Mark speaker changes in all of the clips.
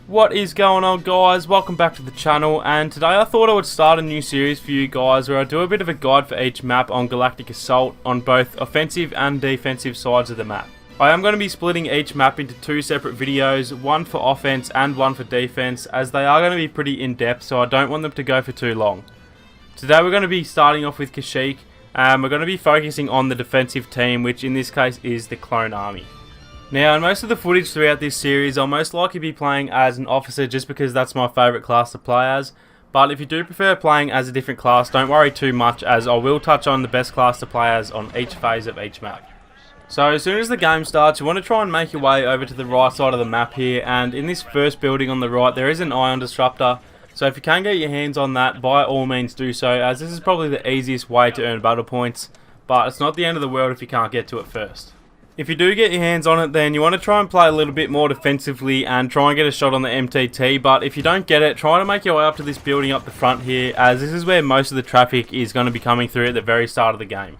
Speaker 1: What is going on, guys? Welcome back to the channel, and today I thought I would start a new series for you guys where I do a bit of a guide for each map on Galactic Assault on both offensive and defensive sides of the map. I am going to be splitting each map into two separate videos, one for offense and one for defense, as they are going to be pretty in-depth, so I don't want them to go for too long. Today we're going to be starting off with KASHYYYK, and we're going to be focusing on the defensive team, which in this case is the Clone Army. Now, in most of the footage throughout this series, I'll most likely be playing as an officer just because that's my favourite class to play as. But if you do prefer playing as a different class, don't worry too much, as I will touch on the best class to play as on each phase of each map. So as soon as the game starts, you want to try and make your way over to the right side of the map here, and in this first building on the right there is an ion disruptor. So if you can get your hands on that, by all means do so, as this is probably the easiest way to earn battle points, but it's not the end of the world if you can't get to it first. If you do get your hands on it, then you want to try and play a little bit more defensively and try and get a shot on the MTT, but if you don't get it, try to make your way up to this building up the front here, as this is where most of the traffic is going to be coming through at the very start of the game.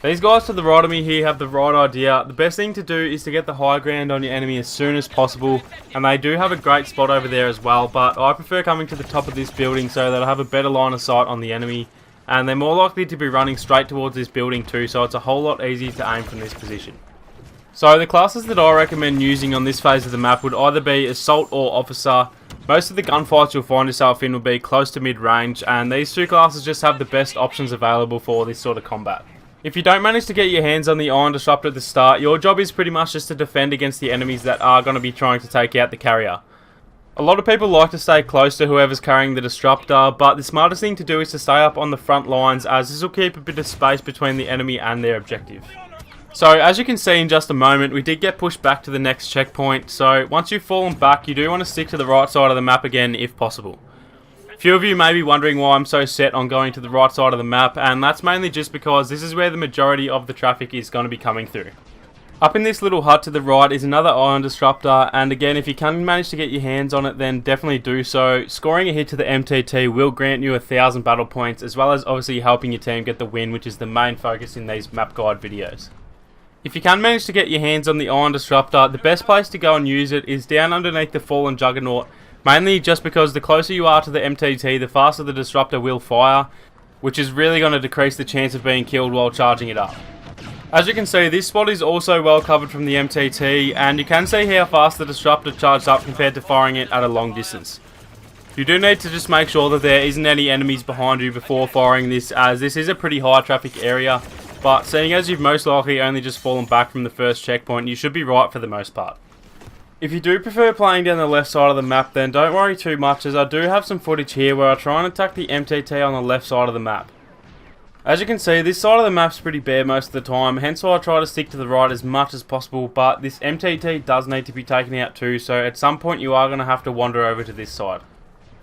Speaker 1: These guys to the right of me here have the right idea. The best thing to do is to get the high ground on your enemy as soon as possible, and they do have a great spot over there as well, but I prefer coming to the top of this building so that I have a better line of sight on the enemy, and they're more likely to be running straight towards this building too, so it's a whole lot easier to aim from this position. So the classes that I recommend using on this phase of the map would either be Assault or Officer. Most of the gunfights you'll find yourself in will be close to mid-range, and these two classes just have the best options available for this sort of combat. If you don't manage to get your hands on the Ion Disruptor at the start, your job is pretty much just to defend against the enemies that are going to be trying to take out the carrier. A lot of people like to stay close to whoever's carrying the disruptor, but the smartest thing to do is to stay up on the front lines, as this will keep a bit of space between the enemy and their objective. So as you can see in just a moment, we did get pushed back to the next checkpoint, so once you've fallen back you do want to stick to the right side of the map again if possible. A few of you may be wondering why I'm so set on going to the right side of the map, and that's mainly just because this is where the majority of the traffic is going to be coming through. Up in this little hut to the right is another ion disruptor, and again if you can manage to get your hands on it then definitely do so. Scoring a hit to the MTT will grant you 1,000 battle points, as well as obviously helping your team get the win, which is the main focus in these map guide videos. If you can manage to get your hands on the Ion Disruptor, the best place to go and use it is down underneath the fallen juggernaut, mainly just because the closer you are to the MTT, the faster the disruptor will fire, which is really going to decrease the chance of being killed while charging it up. As you can see, this spot is also well covered from the MTT, and you can see how fast the disruptor charged up compared to firing it at a long distance. You do need to just make sure that there isn't any enemies behind you before firing this, as this is a pretty high traffic area. But seeing as you've most likely only just fallen back from the first checkpoint, you should be right for the most part. If you do prefer playing down the left side of the map, then don't worry too much, as I do have some footage here where I try and attack the MTT on the left side of the map. As you can see, this side of the map's pretty bare most of the time, hence why I try to stick to the right as much as possible, but this MTT does need to be taken out too, so at some point you are going to have to wander over to this side.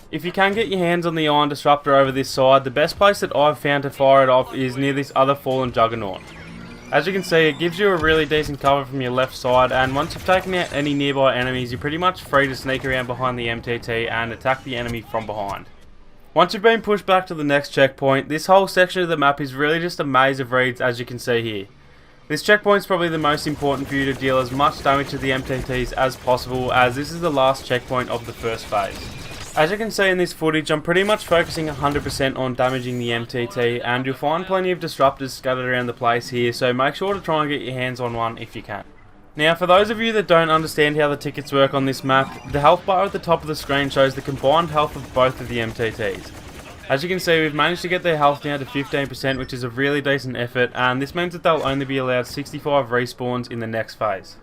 Speaker 1: If you can get your hands on the Ion Disruptor over this side, the best place that I've found to fire it off is near this other fallen juggernaut. As you can see, it gives you a really decent cover from your left side, and once you've taken out any nearby enemies, you're pretty much free to sneak around behind the MTT and attack the enemy from behind. Once you've been pushed back to the next checkpoint, this whole section of the map is really just a maze of reeds, as you can see here. This checkpoint is probably the most important for you to deal as much damage to the MTTs as possible, as this is the last checkpoint of the first phase. As you can see in this footage, I'm pretty much focusing 100% on damaging the MTT, and you'll find plenty of disruptors scattered around the place here, so make sure to try and get your hands on one if you can. Now, for those of you that don't understand how the tickets work on this map, the health bar at the top of the screen shows the combined health of both of the MTTs. As you can see, we've managed to get their health down to 15%, which is a really decent effort, and this means that they'll only be allowed 65 respawns in the next phase.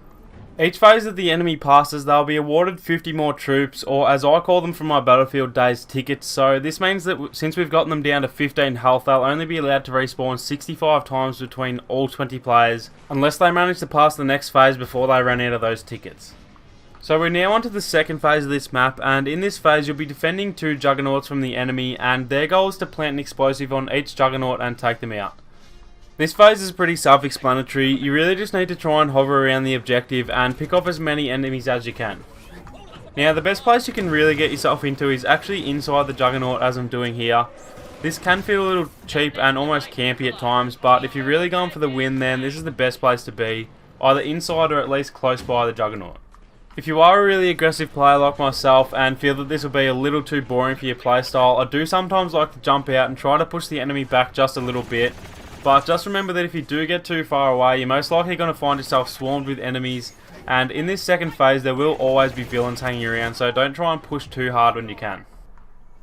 Speaker 1: Each phase that the enemy passes, they'll be awarded 50 more troops, or as I call them from my Battlefield days, tickets. So this means that since we've gotten them down to 15 health, they'll only be allowed to respawn 65 times between all 20 players, unless they manage to pass the next phase before they run out of those tickets. So we're now on to the second phase of this map, and in this phase you'll be defending two juggernauts from the enemy, and their goal is to plant an explosive on each juggernaut and take them out. This phase is pretty self-explanatory. You really just need to try and hover around the objective and pick off as many enemies as you can. Now, the best place you can really get yourself into is actually inside the juggernaut, as I'm doing here. This can feel a little cheap and almost campy at times, but if you're really going for the win, then this is the best place to be, either inside or at least close by the juggernaut. If you are a really aggressive player like myself and feel that this will be a little too boring for your playstyle, I do sometimes like to jump out and try to push the enemy back just a little bit. But just remember that if you do get too far away, you're most likely going to find yourself swarmed with enemies. And in this second phase, there will always be villains hanging around, so don't try and push too hard when you can.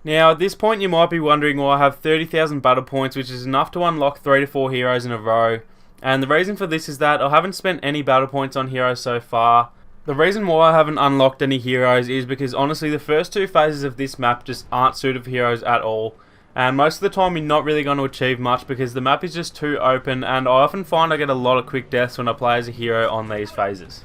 Speaker 1: Now, at this point, you might be wondering why I have 30,000 battle points, which is enough to unlock 3 to 4 heroes in a row. And the reason for this is that I haven't spent any battle points on heroes so far. The reason why I haven't unlocked any heroes is because honestly the first 2 phases of this map just aren't suited for heroes at all. And most of the time you're not really going to achieve much because the map is just too open, and I often find I get a lot of quick deaths when I play as a hero on these phases.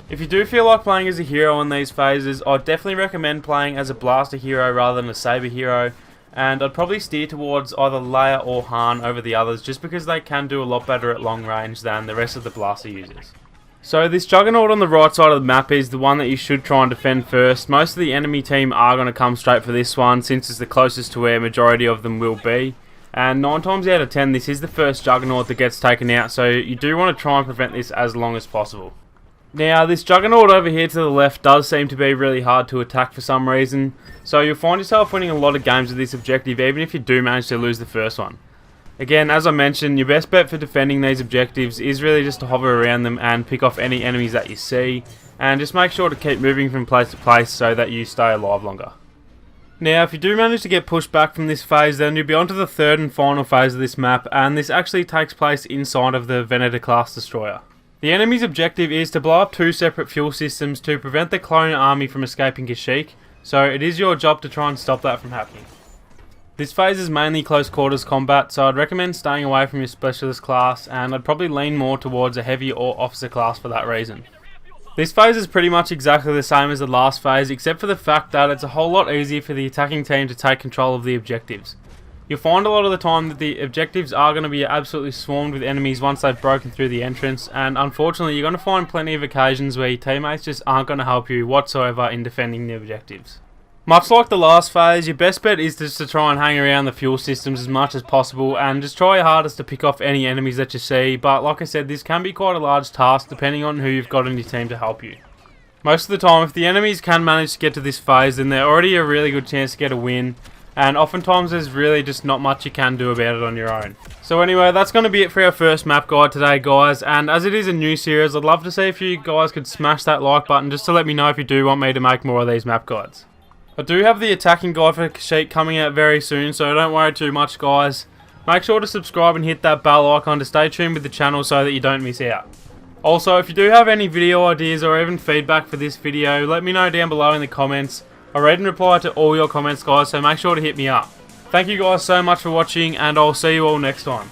Speaker 1: If you do feel like playing as a hero on these phases, I'd definitely recommend playing as a blaster hero rather than a saber hero. And I'd probably steer towards either Leia or Han over the others just because they can do a lot better at long range than the rest of the blaster users. So this juggernaut on the right side of the map is the one that you should try and defend first. Most of the enemy team are going to come straight for this one since it's the closest to where majority of them will be. And 9 times out of 10 this is the first juggernaut that gets taken out, so you do want to try and prevent this as long as possible. Now this juggernaut over here to the left does seem to be really hard to attack for some reason, so you'll find yourself winning a lot of games with this objective even if you do manage to lose the first one. Again, as I mentioned, your best bet for defending these objectives is really just to hover around them and pick off any enemies that you see, and just make sure to keep moving from place to place so that you stay alive longer. Now, if you do manage to get pushed back from this phase, then you'll be on to the third and final phase of this map, and this actually takes place inside of the Venator class destroyer. The enemy's objective is to blow up 2 separate fuel systems to prevent the clone army from escaping KASHYYYK, so it is your job to try and stop that from happening. This phase is mainly close quarters combat, so I'd recommend staying away from your specialist class, and I'd probably lean more towards a heavy or officer class for that reason. This phase is pretty much exactly the same as the last phase, except for the fact that it's a whole lot easier for the attacking team to take control of the objectives. You'll find a lot of the time that the objectives are going to be absolutely swarmed with enemies once they've broken through the entrance, and unfortunately you're going to find plenty of occasions where your teammates just aren't going to help you whatsoever in defending the objectives. Much like the last phase, your best bet is just to try and hang around the fuel systems as much as possible and just try your hardest to pick off any enemies that you see, but like I said, this can be quite a large task depending on who you've got on your team to help you. Most of the time, if the enemies can manage to get to this phase, then they're already a really good chance to get a win, and oftentimes there's really just not much you can do about it on your own. So anyway, that's going to be it for our first map guide today, guys, and as it is a new series, I'd love to see if you guys could smash that like button just to let me know if you do want me to make more of these map guides. I do have the attacking guide for KASHYYYK coming out very soon, so don't worry too much, guys. Make sure to subscribe and hit that bell icon to stay tuned with the channel so that you don't miss out. Also, if you do have any video ideas or even feedback for this video, let me know down below in the comments. I read and reply to all your comments, guys, so make sure to hit me up. Thank you guys so much for watching, and I'll see you all next time.